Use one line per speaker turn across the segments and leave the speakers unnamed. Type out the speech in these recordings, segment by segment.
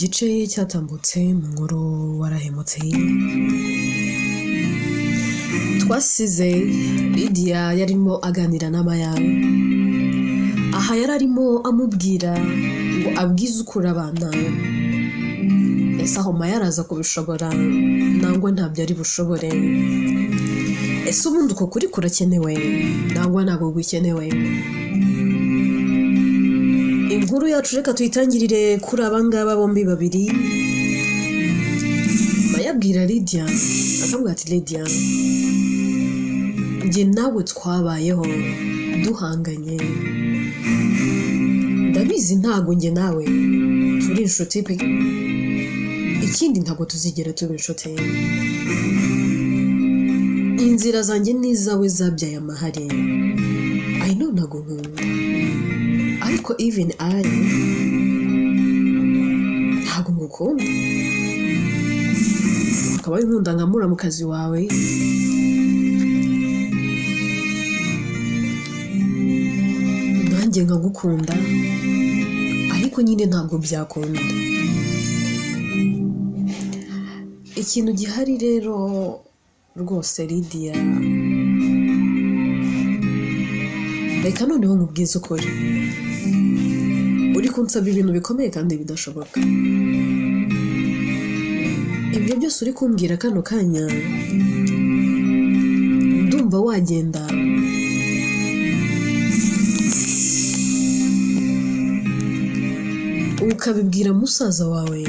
gice cyatambutse mu nkuru warahemutse twasize Lydia yarimo aganira na Maya aha yararimo amubwira ngo abwize ukuri abana ese aho Maya araza kubishobora nangwa ntabyo ari bushobore ese ubundi uko kuri kurakenewe nangwa ntabwo gukenewe inkuru yacu reka tuyitangirire kuri abangaba bombi babiri Maya abwira Lydia akavuga ati Lydia njye nawe twabayeho duhanganye ndabizi ntago njye nawe turi inshuti pe ikindi ntago tuzigera tuba inshuti inzira zanjye n'izawe zabyaye amahari I know ntago nkunda ariko even ntago ngukunda ukaba winkunda nkamura mu kazi wawe nanjye nkagukunda ariko nyine ntabwo byakunda ikintu gihari rero rwose Lydia reka noneho nkubwize ukuri uri kunsaba ibintu bikomeye kandi bidashoboka ibyo byose uri kumbwira kano kanya ndumva wagenda ukabibwira musaza wawe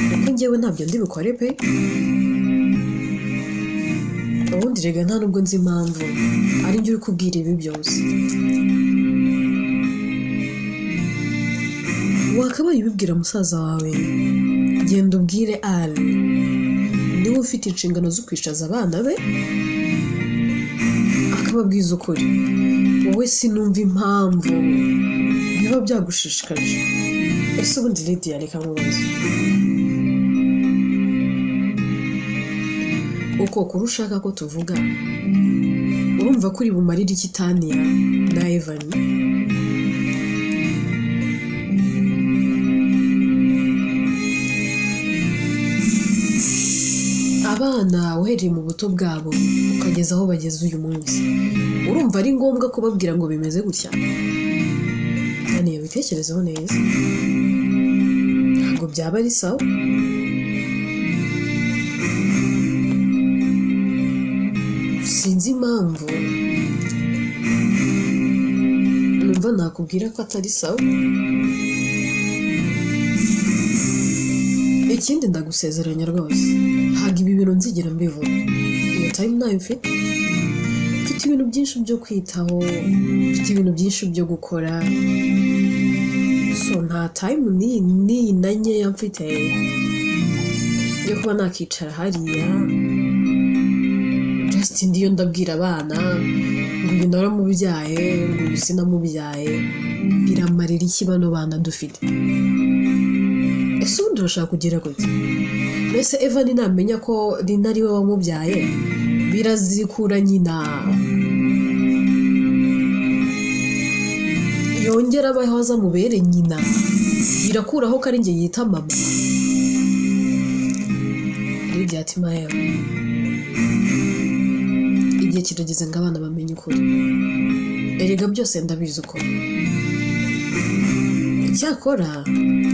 kuko njyewe ntabyo ndi bukore pe ubundi rega nta nubwo nzi impamvu ari njye uri kubwira ibi byose wakabaye ubibwira musaza wawe genda ubwire Ali niwe ufite inshingano zo kwishaza abana be akababwiza ukuri wowe sinumva impamvu biba byagushishikaje ese ubundi Lydia reka mubaze uko kuri ushaka ko tuvuga urumva kuri bumarira iki Tania na Evan abana uhereye mu buto bwabo ukageza aho bageze uyu munsi urumva ari ngombwa kubabwira ngo bimeze gutya Tania bitekerezeho neza ntabwo byaba ari sawa sinzi impamvu numva nakubwira ko atari sawa ikindi ndagusezeranya rwose ntabwo ibi bintu nzigera mbivuga iyo time nayo mfite ibintu byinshi byo kwitaho mfite ibintu byinshi byo gukora so nta time ni na nkeya mfite yo kuba nakicara hariya just ndiyo ndabwira abana ngo uyu naramubyaye ngo uyu sinamubyaye biramarira iki bano bana dufite ese ubundi urashaka kugira gute mbese Evan namenya ko Lina ari we wamubyaye birazikura nyina yongera abaho azamubere nyina birakuraho ko ari njye yita mama Lydia ati Maya igihe kirageze ngo abana bamenye ukuri erega byose ndabizi uko icyakora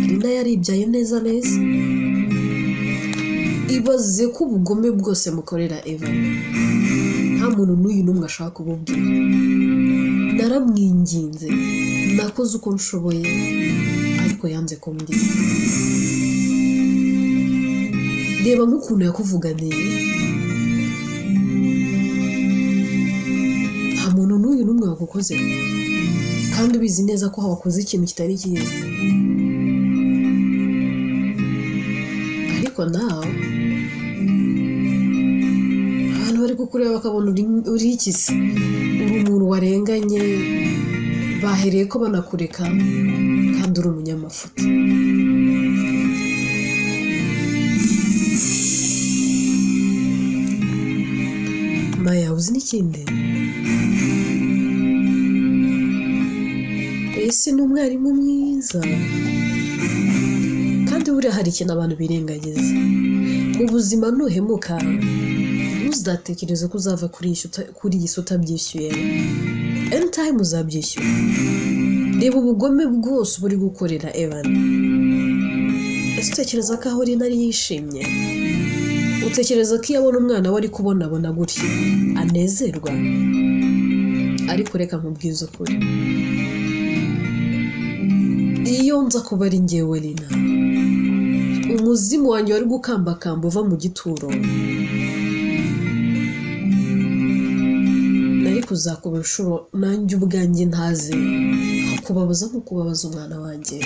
Lina yaribyaye neza neza ibaze ko ubugome bwose mukorera Evan nta muntu n'uyu n'umwe ashaka kububwira naramwinginze nakoze uko nshoboye ariko yanze kumbwira reba nk'ukuntu yakuvuganiye nta muntu n'uyu n'umwe wagukoze kandi ubizi neza ko wakoze ikintu kitari cyiza ariko nawe abantu bari kukureba bakabona uri ikisi uri umuntu warenganye bahereye ko banakureka kandi uri umunyamafuti Maya uzi n'ikindi ese ni umwarimu mwiza kandi buriya hari ikintu abantu birengagiza mu buzima. Nuhemuka ntuzatekereze ko uzava kuri iyi si utabyishyuye. Anytime uzabyishyura. Reba ubugome bwose buri gukorera Evan. Ese utekereza ko aho ari yishimye? Utekereza ko iyo abona umwana we ari kubonabona gutya anezerwa? Ariko reka nkubwize ukuri, iyo nza kuba ari njyewe Lina, umuzimu wanjye wari gukambakamba uva mu gituro, nari kuzakuba inshuro nanjye ubwanjye ntazi kubabaza nko kubabaza umwana wanjye.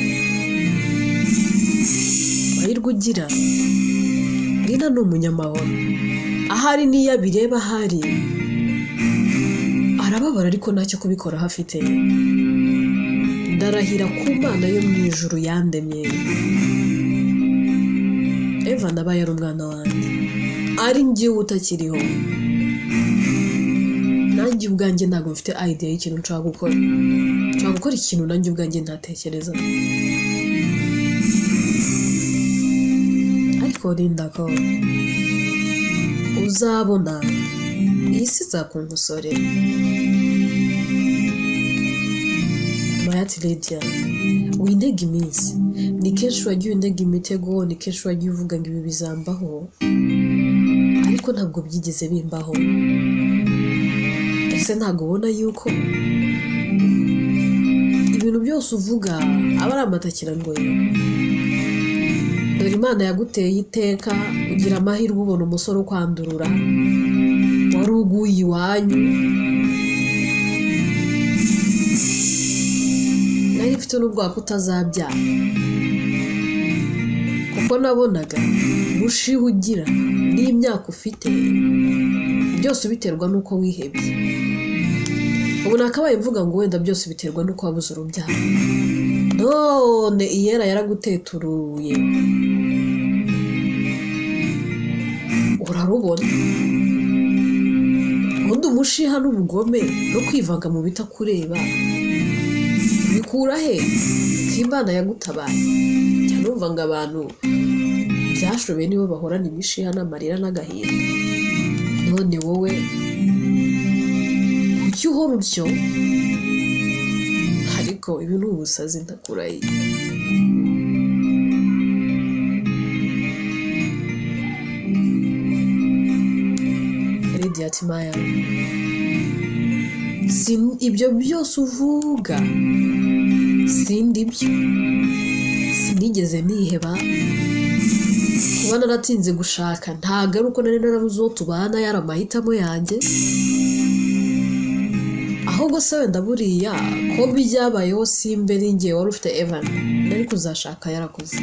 Mahirwe ugira, Lina ni umunyamahoro. Ahari niyo abireba ahari arababara ariko ntacyo kubikoraho afite. Ndarahira ku Mana yo mu ijuru yandemye, Evan aba yari umwana wanjye, ari njyewe utakiriho. Nanjye ubwanjye ntabwo mfite idea y'ikintu nshaka gukora. Nshaka gukora ikintu nanjye ubwanjye ntatekereza. Ariko rinda ko uzabona iyi si izakunkosorera. Mayati Lydia, wintega iminsi. Ni kenshi wagiye untega imitego, ni kenshi wagiye uvuga ngo ibi bizambaho, ariko ntabwo byigeze bimbaho. Ese ntabwo ubona yuko ibintu byose uvuga aba ari amatakirangoye? Dore Imana yaguteye iteka ugira amahirwe ubona umusore ukwandurura wari uguye iwanyu. Nari mfite n'ubwoba ko utazabyara, kuko nabonaga ubushihe ugira n'imyaka ufite byose ubiterwa n'uko wihebye. Ubu nakabaye mvuga ngo wenda byose biterwa n'uko wabuze urubyaro. None Iyera yaraguteturuye, urarubona. Ubundi umushiha n'ubugome no kwivanga mu bitakureba bikura he? Ko Imana yagutabaye. Cyane numva ngo abantu byashobeye nibo bahorana imishiha n'amarira n'agahinda. None wowe kuki uhora utyo? Ariko ibi ni ubusazi ndakurahiye. Lydia ati Maya, ibyo byose uvuga sindi byo. Sinigeze niheba. Kuba naratinze gushaka ntabwo ari uko nari narabuze uwo tubana, yari amahitamo yanjye. Ahubwo se wenda buriya ko byabayeho simbe ari njye wari ufite Evan, nari kuzashaka yarakuze.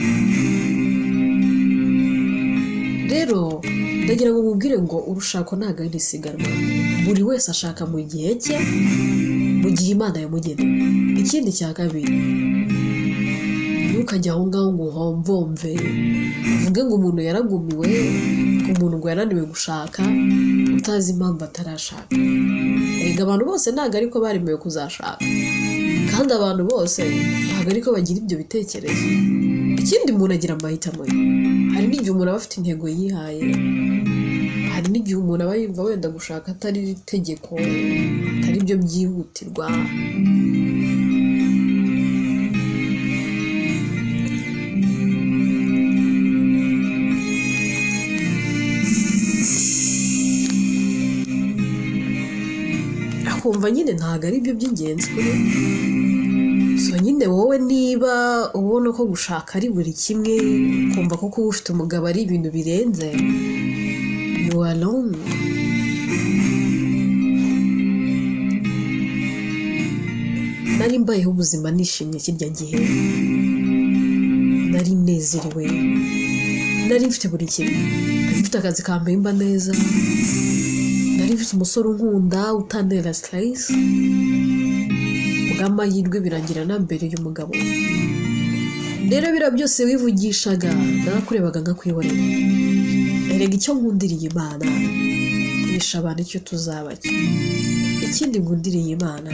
Rero ndagira ngo mubwire ngo urushako ntabwo ari isiganwa. Buri wese ashaka mu gihe cye, mu gihe Imana yamugeneye. Ikindi cya kabiri, ntukajya aho ngaho ngo uhomvomve uvuge ngo umuntu yaragumiwe, ngo umuntu ngo yananiwe gushaka utazi impamvu atarashaka. Erega abantu bose ntabwo ariko baremewe kuzashaka, kandi abantu bose ntabwo ariko bagira ibyo bitekerezo. Ikindi umuntu agira amahitamo ye. Hari n'igihe umuntu aba afite intego yihaye, hari n'igihe umuntu aba yumva wenda gushaka atari itegeko, atari byo byihutirwa. Akumva nyine ntabwo ari byo by'ingenzi kuri we. So nyine wowe niba ubona ko gushaka ari buri kimwe, kumva ko kuba ufite umugabo ari ibintu birenze, you are wrong. Nari mbayeho ubuzima nishimye kirya gihe, nari nezerewe, nari mfite buri kimwe. Nari mfite akazi kampemba neza, nari mfite umusore unkunda utantera stress. Bw'amahirwe birangira na mbere y'umugabo. Rero bira byose wivugishaga narakurebaga nkakwihorera. Erega icyo nkundiriye Imana nisha abantu icyo tuzabaki. Ikindi nkundiriye Imana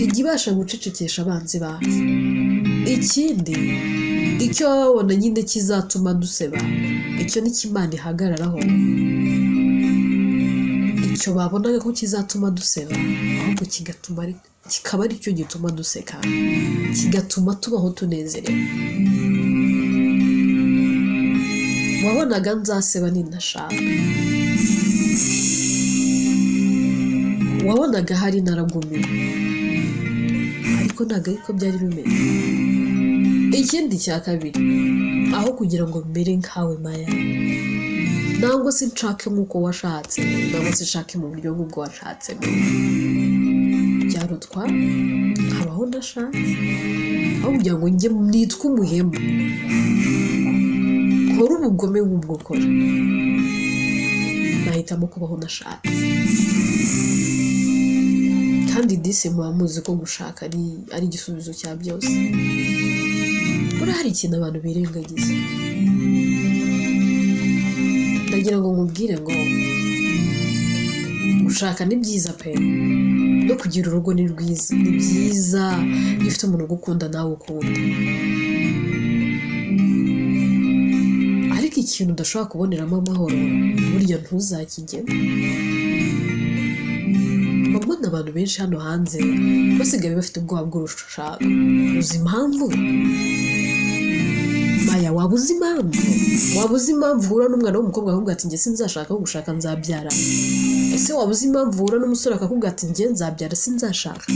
ijya ibasha gucecekesha abanzi bacu. Ikindi icyo babona nyine kizatuma duseba icyo ni Imana ihagararaho, icyo babonaga ko kizatuma duseba ahubwo kikaba ari cyo gituma duseka, kigatuma tubaho tunezerewe. Wabonaga nzaseba nindashaka, wabonaga hari naragumiwe, ariko ntabwo ariko byari bimeze. Ikindi cya kabiri, aho kugira ngo mbere nkawe Maya, ntabwo se nshake nk'uko washatse, ntabwo se nshake mu buryo nk'ubwo washatse, byarutwa nkabaho ndashatse, aho kugira ngo njye nitwe umuhemu nkora ubugome nk'ubwo kora, nahitamo kubaho ndashatse. Kandi disi muba muzi ko gushaka ari igisubizo cya byose. Buriya hari ikintu abantu birengagiza, ndagira ngo nkubwire ngo gushaka ni byiza pe, no kugira urugo ni rwiza, ni byiza iyo ufite umuntu ugukunda nawe ukunda, ariko ikintu udashobora kuboneramo amahoro burya ntuzakigemo. Mbona abantu benshi hano hanze basigaye bafite ubwoba bw'urushaka. Uzi impamvu Maya? Waba uzi impamvu uhura n'umwana w'umukobwa akakubwira ati njye sinzashaka, aho gushaka nzabyara? Ese waba uzi impamvu uhura n'umusore akakubwira ati njye nzabyara sinzashaka?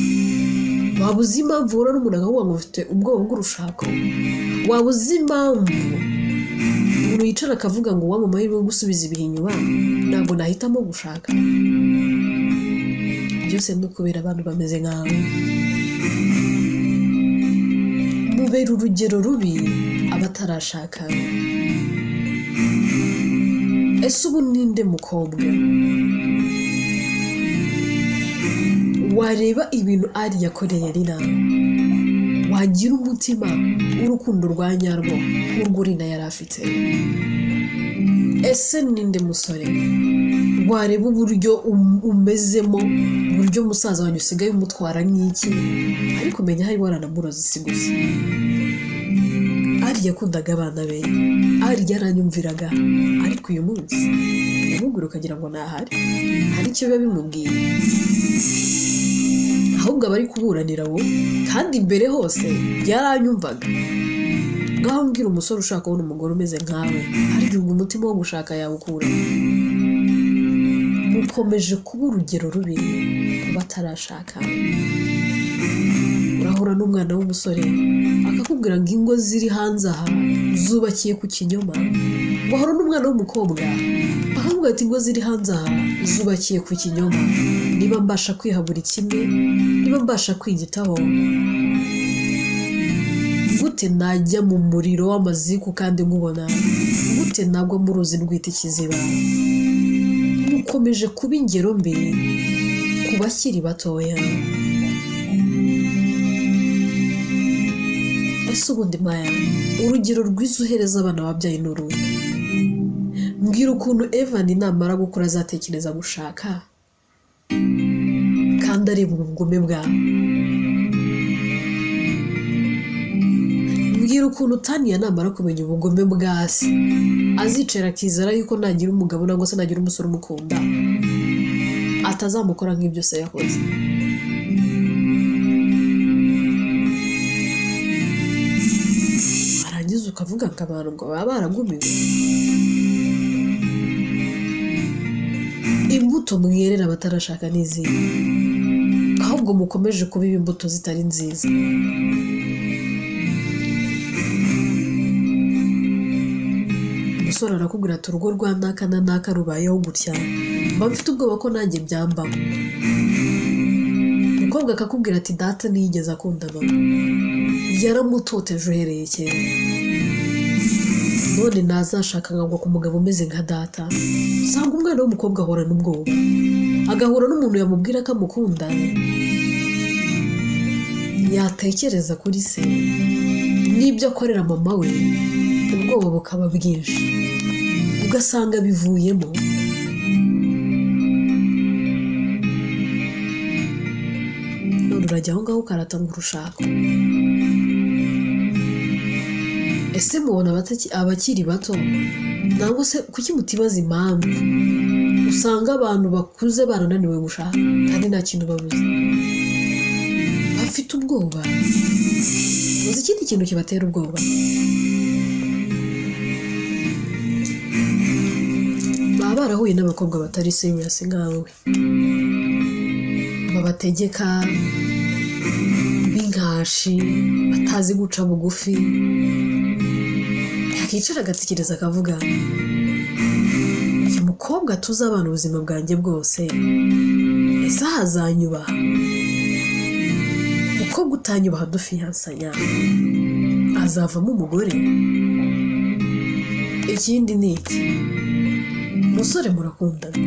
Waba uzi impamvu uhura n'umuntu akakubwira ngo ufite ubwoba bw'urushako? Waba uzi impamvu umuntu yicara akavuga ngo uwampa amahirwe yo gusubiza ibihe inyuma ntabwo nahitamo gushaka? Byose ni ukubera abantu bameze nkawe, mubera urugero rubi abatarashaka. Ese ubu ninde mukobwa wareba ibintu ari yakoreye Rina wagira umutima w'urukundo rwa nyarwo nk'urwo Rina yari afite? Ese ninde musore wareba uburyo umezemo, uburyo musaza wanyu usigaye umutwara nk'iki, ariko umenya hari waranamuroze si gusa? Ari yakundaga abana be, ari yaranyumviraga, ariko uyu munsi yamubwira ukagira ngo ntahari, hari icyo biba bimubwiye, ahubwo aba ari kuburanira wowe, kandi imbere hose yaranyumvaga. Ngaho mbwira umusore ushaka kubona umugore umeze nkawe, ariko umutima wo gushaka yawukura. Mukomeje kuba urugero rubi ku batarashaka. Urahura n'umwana w'umusore akakubwira ngo ingo ziri hanze aha zubakiye ku kinyoma. Wahura n'umwana w'umukobwa akakubwira ati ingo ziri hanze aha zubakiye ku kinyoma. Niba mbasha kwiha buri kimwe, niba mbasha kwigitaho, gute najya mu muriro w'amaziku kandi nkubona? Gute nagwa mu ruzi rwita ikiziba? Mukomeje kuba ingero mbi ku bakiri batoya. Ese ubundi Maya, urugero rwiza uhereza abana wabyaye ni uruhe? Mbwira ukuntu Evan namara gukura azatekereza gushaka kandi areba ubugome bwawe. Mbwira ukuntu Tania namara kumenya ubugome bwa se azicara akizera yuko nagira umugabo nangwa se nagira umusore umukunda atazamukora nk'ibyo se yakoze. Arangiza ukavuga ngo abantu ngo baba baragumiwe. Imbuto mwirera abatarashaka n'izihe, ahubwo mukomeje kubiba imbuto zitari nziza. Umusore arakubwira ati urugo rwa naka na naka rubayeho gutya, mba mfite ubwoba ko nanjye byambaho. Umukobwa akakubwira ati data ntiyigeze akunda mama, yaramutoteje uhereye kera, none nazashaka nkagwa ku mugabo umeze nka data. Usanga umwana w'umukobwa ahorana ubwoba, agahura n'umuntu yamubwira ko amukunda, yatekereza kuri se n'ibyo akorera mama we, ubwoba bukaba bwinshi, ugasanga bivuyemo. None urajya aho ngaho ukaratanga urushako. ese mubona abakiri bato nangwa se kuki mutibaza impamvu usanga abantu bakuze barananiwe gushaka kandi nta kintu babuze bafite ubwoba uzi ikindi kintu kibatera ubwoba baba barahuye n'abakobwa batari serious nkawe babategeka b'inkashi batazi guca bugufi yakicara agatekereza akavuga uyu mukobwa tuzi abana ubuzima bwanjye bwose ese ahazanyubaha umukobwa utanyubaha dufiyansanya azavamo umugore ikindi ni iki umusore murakundana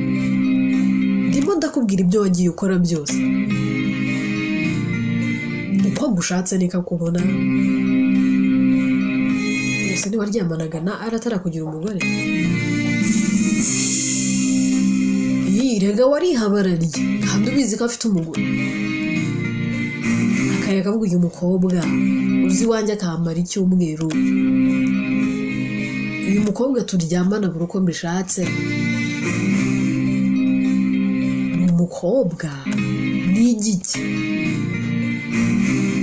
ndimo ndakubwira ibyo wagiye ukora byose uko gushatse niko akubona ese ntiwaryamanaga na aratarakugira umugore yirega warihabarariye kandi ubizi ko afite umugore akaya kavuga uyu mukobwa uzi wanjye akamara icyumweru uyu mukobwa turyamana buri uko mbishatse ni umukobwa ni igiki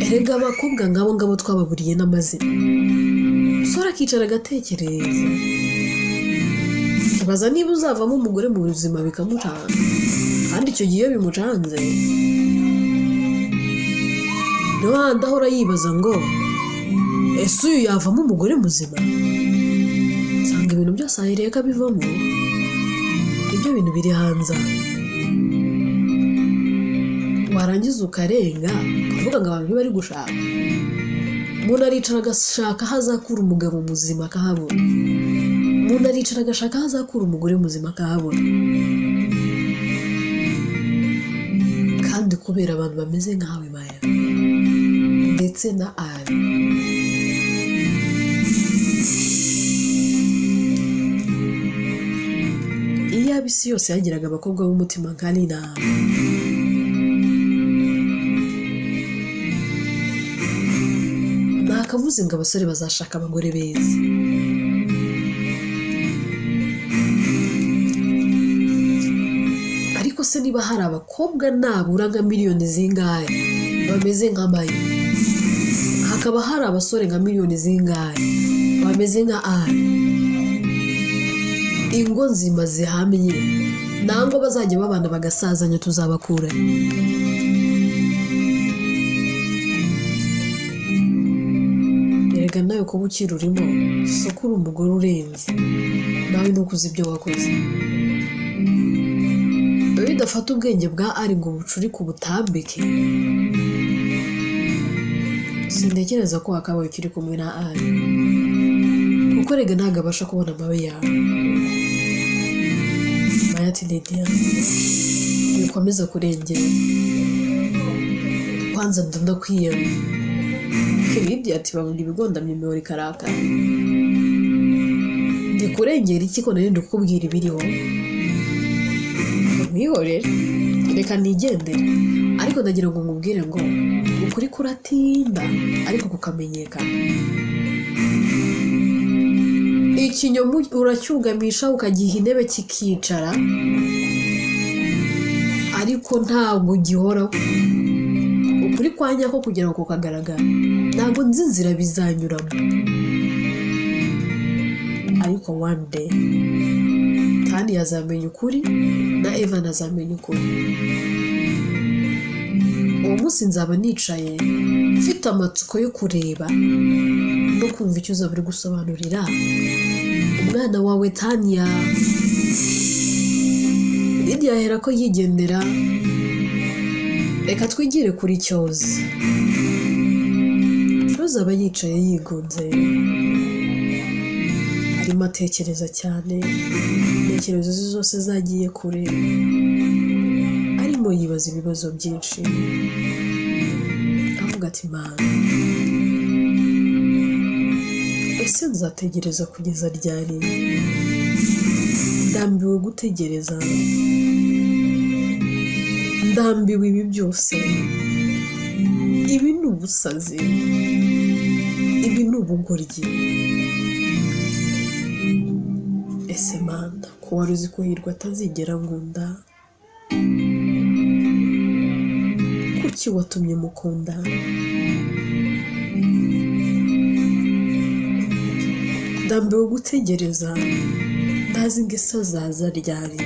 erega abakobwa ngabo twababuriye n'amazina umusore akicara agatekereza kibaza niba uzavamo umugore mu buzima bikamucanga kandi icyo gihe iyo bimucanze n'ahandi ahora yibaza ngo ese uyu yavamo umugore muzima nsanga ibintu byose ahireka bivamo ibyo bintu biri hanze warangiza ukarenga ukavuga ngo abantu bari gushaka umuntu aricara agashaka aho azakura umugabo muzima akahabona umuntu aricara agashaka aho azakura umugore muzima akahabona kandi kubera abantu bameze nkawe Maya ndetse na Ari iyo abisi yose yagiraga abakobwa b'umutima nka Lina nakavuze ngo abasore bazashaka abagore beza ariko se niba hari abakobwa nabura nka miliyoni zingahe bameze nka Maya hakaba hari abasore nka miliyoni zingahe bameze nka Ari ingo nzima zihamye nango bazajya babana bagasazanya tuzabakura erega nawe kuba ukiri urimo soko uri umugore urenze nawe nukuzi ibyo wakoze bidafata ubwenge bwa Ari ngo bucuri ku butambike sintekereza ko wakabaye ukiri kumwe na Ari kuko rega ntabwo abasha kubona amabe yawe Maya ati Lydia bikomeza kurengera kwanza ndakwiyama Lydia ati bavuga ibigondamye imihoro ikarakara ndi kurengera iki ko nari ndikubwira ibiriho mwihorere reka nigendere ariko ndagira ngo nkubwire ngo ukuri kuratinda ariko kukamenyekana ikinyoma uracyugamisha ukagiha intebe kikicara ariko ntabwo gihoraho ukuri kwanya ko kugira ngo kukagaragara ntabwo nzi inzira bizanyuramo ariko one day kandi yazamenya ukuri na Evan azamenya ukuri uwo munsi nzaba nicaye mfite amatsiko yo kureba no kumva icyo uzaba uri gusobanurira umwana wawe Tanya Lydia ahera ko yigendera reka twigire kuri cyozi aba yicaye yigunze arimo atekereza cyane intekerezo ze zose zagiye kure arimo yibaza ibibazo byinshi avuga ati Mana ese nzategereza kugeza ryari ndambiwe gutegereza ndambiwe ibi byose ibi ni ubusazi ibi ni ubugoryi ese mana ko wari uzi ko Hirwa atazigera nkunda, kuki watumye mukunda? Ndambiwe gutegereza, ndazi ngo ese azaza ryari.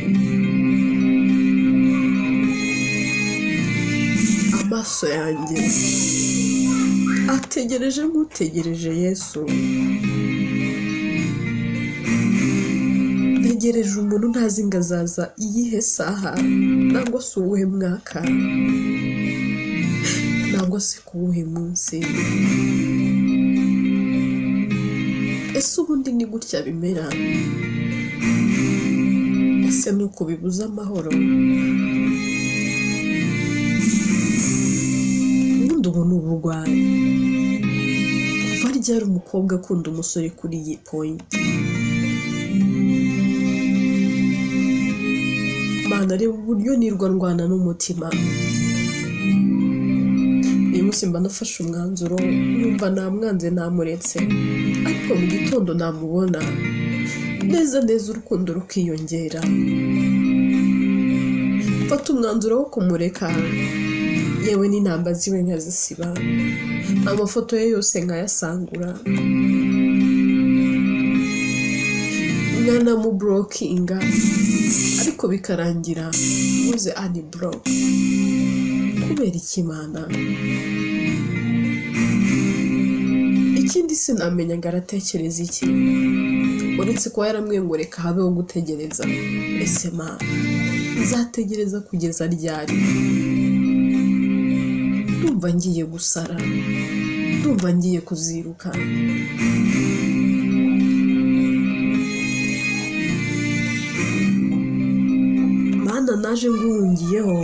Amaso yanjye ategereje nk'utegereje Yesu. Ntegereje umuntu ntazi ngo azaza iyihe saha, nangwa se uwuhe mwaka, nangwa se ku wuhe munsi. Ese ubundi ni gutya bimera? Ese nuko bibuza amahoro? Ubundi ubu ni ubugwari. Kuva ryari umukobwa akunda umusore kuri iyi point? Mana reba uburyo nirwa ndwana n'umutima. Uyu munsi mba nafashe umwanzuro, numva namwanze namuretse, ariko mu gitondo namubona neza neza urukundo rukiyongera. Mfata umwanzuro wo kumureka, yewe n'inamba ziwe nkazisiba, amafoto ye yose nkayasangura, nkanamuburokinga, ariko bikarangira muze unblock. Kubera iki Mana? Ikindi sinamenya ngo aratekereza iki, uretse kuba yaramwengoreka habeho gutegereza. Ese Mana nzategereza kugeza ryari? Ndumva ngiye gusara, ndumva ngiye kuziruka. Mana naje nguhungiyeho,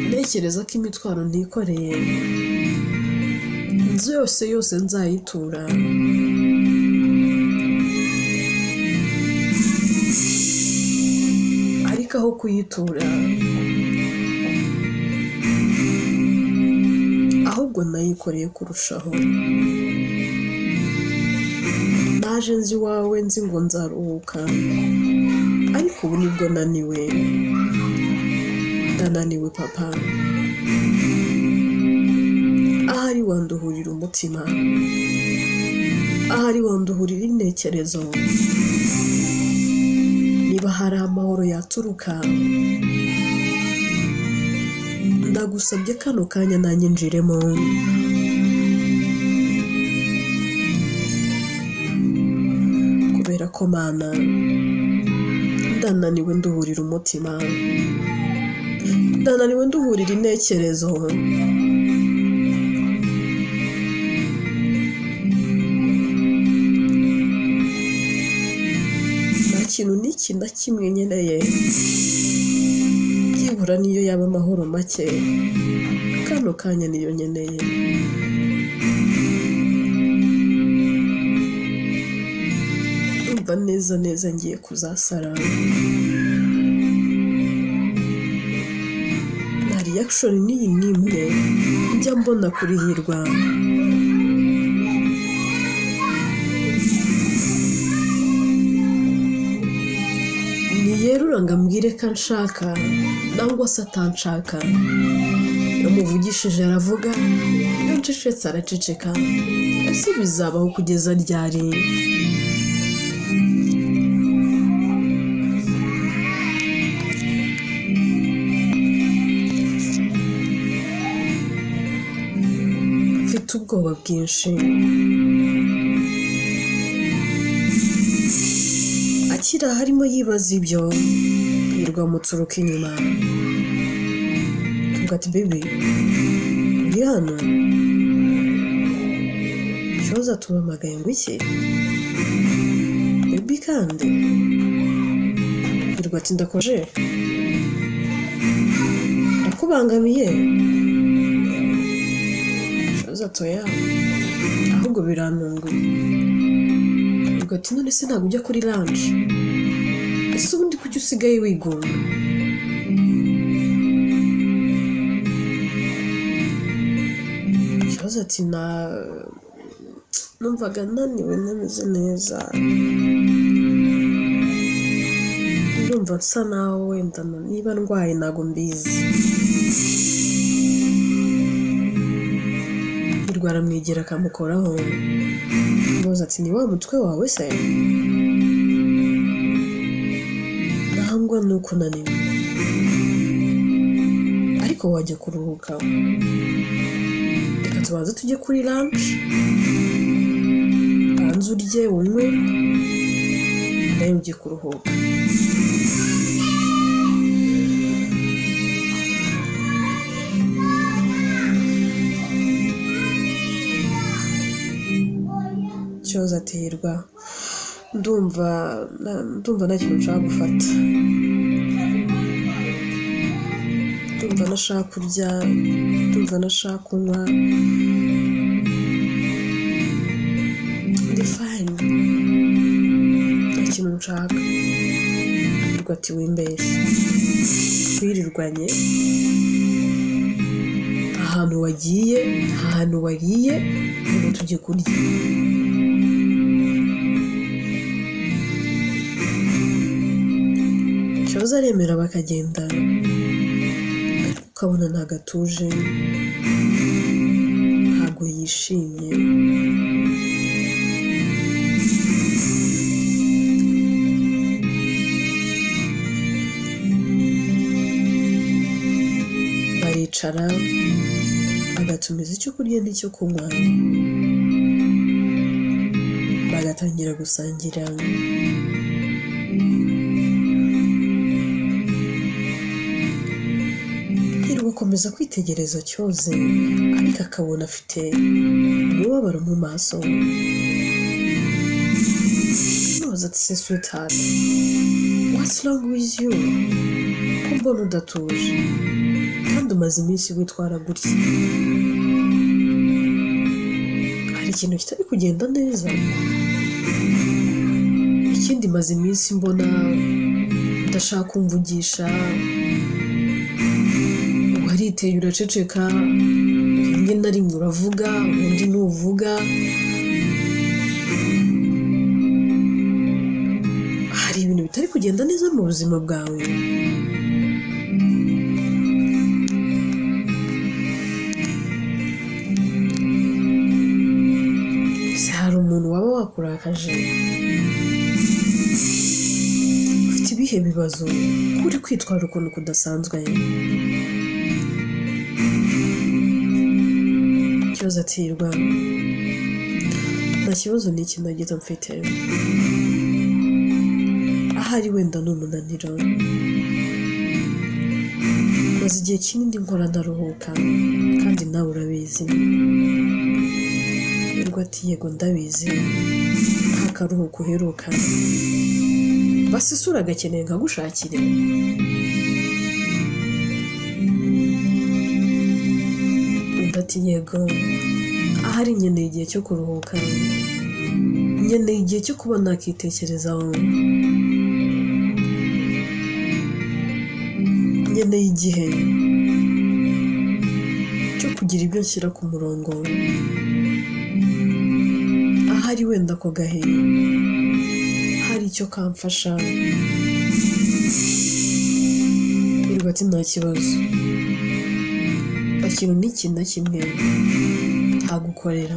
ntekereza ko imitwaro ntikoreye inzu yose nzayitura, ariko aho kuyitura ahubwo nayikoreye kurushaho. Naje nzi iwawe nzi ngo nzaruhuka, ariko ubu nibwo naniwe. Ndananiwe papa. Ahari wanduhurira umutima, ahari wanduhurira intekerezo. Niba hari amahoro yaturuka, ndagusabye kano kanya nanjye njiremo. Kubera ko Mana ndananiwe nduhurira umutima, ndananiwe nduhurira intekerezo. Nta kintu n'iki na kimwe nkeneye, byibura niyo yaba amahoro make, kano kanya niyo nkeneye. Ndumva neza neza ngiye kuzasara. Nta reaction n'iyi n'imwe njya mbona kuri Hirwa. Niyerura ngo ambwire ko anshaka nangwa se atanshaka. Namuvugishije aravuga, iyo ncecetse araceceka. Ese bizabaho kugeza ryari? Mfite ubwoba bwinshi. Akira harimo yibaza ibyo, Hirwa amuturuka inyuma. Tuvuga ati baby, uri hano? Ikibazo atuhamagaye ngo iki? Baby kandi? Hirwa ati ndakoje? Ndakubangamiye? Ikibazo atoya, ahubwo birantunguye. Hirwa ati none se ntabwo ujya kuri lunch? Ese ubundi kuki usigaye wigomwa? Ikibazo ati numvaga naniwe ntameze neza, ndumva nsa naho wenda niba ndwaye ntago mbizi. Hirwa aramwegera akamukoraho, amubaza ati ni wa mutwe wawe se? Nangwa nuko naniwe, ariko wajya kuruhuka, reka tubanze tujye kuri lunch, banze urye unywe nawe ujye kuruhuka. Cyoza ati Hirwa, ndumva nta kintu nshaka gufata, ndumva nashaka kurya, ndumva nashaka kunywa, ndi fine, nta kintu nshaka. Hirwa ati wimbeshye, twirirwanye ahantu wagiye, ahantu wariye, ngo tujye kurya. Cyoza aremera bakagenda, ariko ukabona ntago atuje, ntago yishimye. Baricara bagatumiza icyo kurya n'icyo kunywa, bagatangira gusangira. Gukomeza kwitegereza Cyoze, ariko akabona afite umubabaro mu maso. Amubaza ati se sweetheart, what's wrong with you? Ko mbona udatuje kandi umaze iminsi witwara gutya, hari ikintu kitari kugenda neza? Ikindi maze iminsi mbona udashaka kumvugisha, wariteye uraceceka, rimwe na rimwe uravuga ubundi ntuvuga. Hari ibintu bitari kugenda neza mu buzima bwawe? Se hari umuntu waba wakurakaje? Ufite ibihe bibazo uri kwitwara ukuntu kudasanzwe? Cyoza ati Hirwa, nta kibazo n'iki na gito mfite, ahari wenda ni umunaniro, maze igihe kinini nkora ndaruhuka kandi nawe urabizi. Hirwa ati yego ndabizi, nta karuhuko uheruka, basi isura agakeneye nkagushakire. Ati yego, ahari nkeneye igihe cyo kuruhuka, nkeneye igihe cyo kuba nakitekerezaho, nkeneye igihe cyo kugira ibyo nshyira ku murongo, ahari wenda ako gahe hari icyo kamfasha. Hirwa ati nta kibazo, ikintu n'ikintu na kimwe ntagukorera,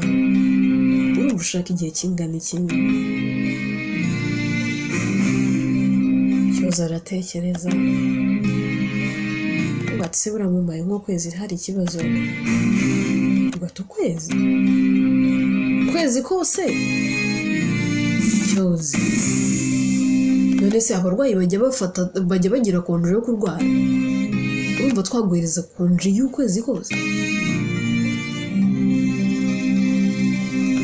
urumva ushaka igihe kingana iki? Cyoza aratekereza, ati se buramumaye nk'ukwezi hari ikibazo? ati ukwezi kose? Cyoze, none se abarwayi bajya bagira konje yo kurwara? urumva twaguhereza konje y'ukwezi kose?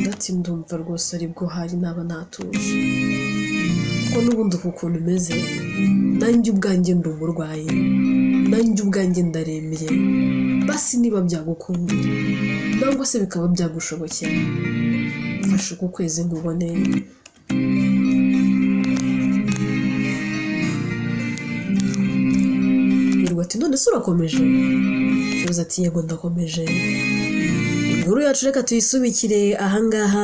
ndati ndumva rwose aribwo hari naba natuje, kuko n'ubundi uku kuntu umeze nanjye ubwanjye ndi umurwayi, nanjye ubwanjye ndarembye. Basi niba byagukundira nangwa se bikaba byagushobokera, mfashe uku kwezi nkubone. Hirwa ati none se urakomeje? Cyoze ati yego ndakomeje. Inkuru yacu reka tuyisubikire ahangaha.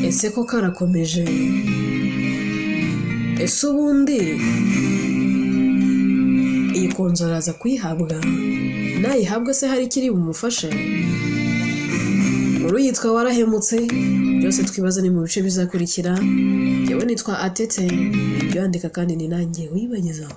ese ko karakomeje ese ubundi iyi konzo araza kuyihabwa nayihabwa se hari ikiri bumufashe muri yitwa warahemutse byose twibaza ni mu bice bizakurikira yewe nitwa Atete ibyo yandika kandi ni nanjye wibagezaho